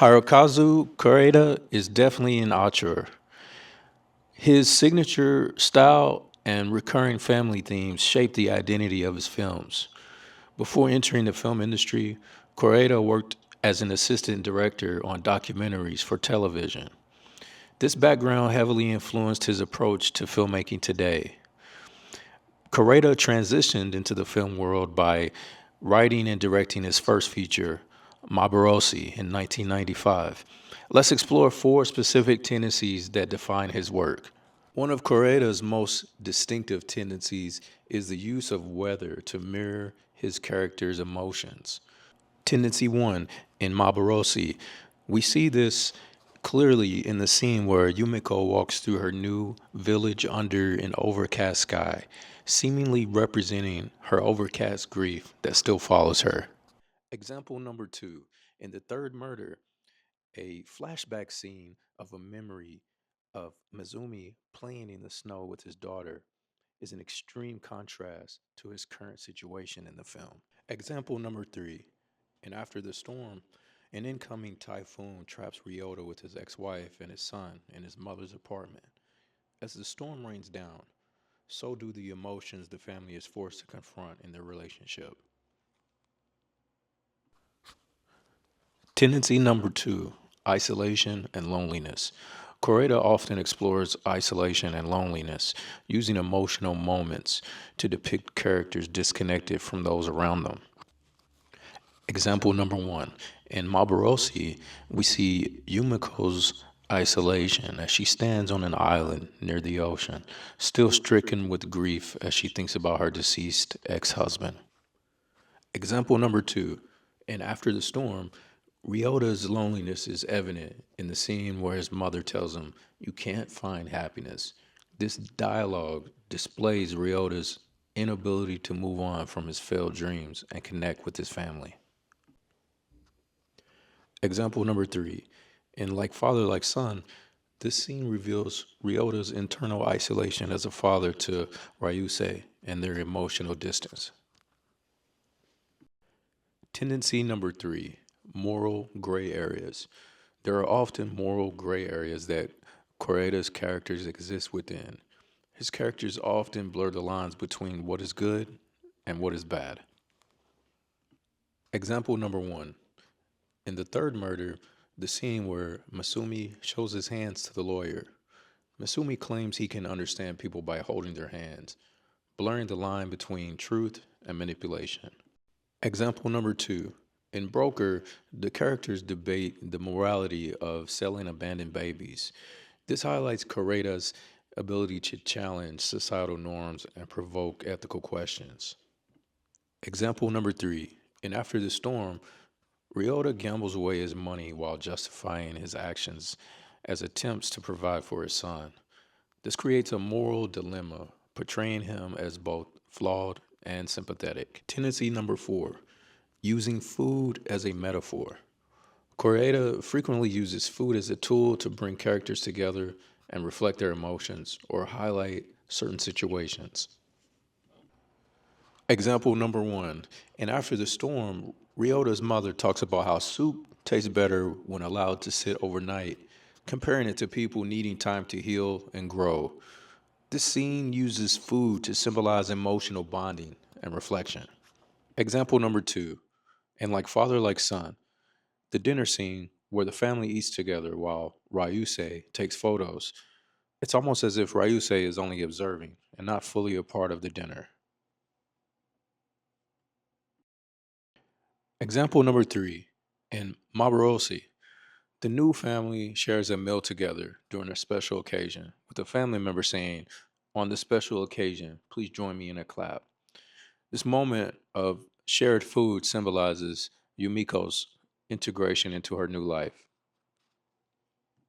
Hirakazu Koreeda is definitely an auteur. His signature style and recurring family themes shape the identity of his films. Before entering the film industry, Koreeda worked as an assistant director on documentaries for television. This background heavily influenced his approach to filmmaking today. Koreeda transitioned into the film world by writing and directing his first feature, Marobosi, in 1995. Let's explore four specific tendencies that define his work. One of Koreeda's most distinctive tendencies is the use of weather to mirror his character's emotions. Tendency one in Mabarosi, we see this clearly in the scene where Yumiko walks through her new village under an overcast sky, seemingly representing her overcast grief that still follows her. Example number two, in the third murder, a flashback scene of a memory of Mizumi playing in the snow with his daughter is an extreme contrast to his current situation in the film. Example number three, and after the storm, an incoming typhoon traps Ryota with his ex wife and his son in his mother's apartment. As the storm rains down, so do the emotions the family is forced to confront in their relationship. Tendency number two, isolation and loneliness. Koreeda often explores isolation and loneliness, using emotional moments to depict characters disconnected from those around them. Example number one, in Mabarosi, we see Yumiko's isolation as she stands on an island near the ocean, still stricken with grief as she thinks about her deceased ex husband. Example number two, and after the storm, Ryota's loneliness is evident in the scene where his mother tells him, "You can't find happiness." This dialogue displays Ryota's inability to move on from his failed dreams and connect with his family. Example number three, in Like Father, Like Son, this scene reveals Ryota's internal isolation as a father to Ryusei and their emotional distance. Tendency number three, moral gray areas. There are often moral gray areas that Koreeda's characters exist within. His characters often blur the lines between what is good and what is bad. Example number one, in the third murder, the scene where Masumi shows his hands to the lawyer. Masumi claims he can understand people by holding their hands, blurring the line between truth and manipulation. Example number two. In Broker, the characters debate the morality of selling abandoned babies. This highlights Koreeda's ability to challenge societal norms and provoke ethical questions. Example number three. In After the Storm, Ryota gambles away his money while justifying his actions as attempts to provide for his son. This creates a moral dilemma, portraying him as both flawed and sympathetic. Tendency number four, using food as a metaphor. Koreeda frequently uses food as a tool to bring characters together and reflect their emotions or highlight certain situations. Example number one, and After the Storm, Ryota's mother talks about how soup tastes better when allowed to sit overnight, comparing it to people needing time to heal and grow. This scene uses food to symbolize emotional bonding and reflection. Example number two, and Like Father, Like Son, the dinner scene where the family eats together while Ryusei takes photos. It's almost as if Ryusei is only observing and not fully a part of the dinner. Example number three, in Mabarosi, the new family shares a meal together during a special occasion, with a family member saying, "On this special occasion, please join me in a clap." This moment of shared food symbolizes Yumiko's integration into her new life.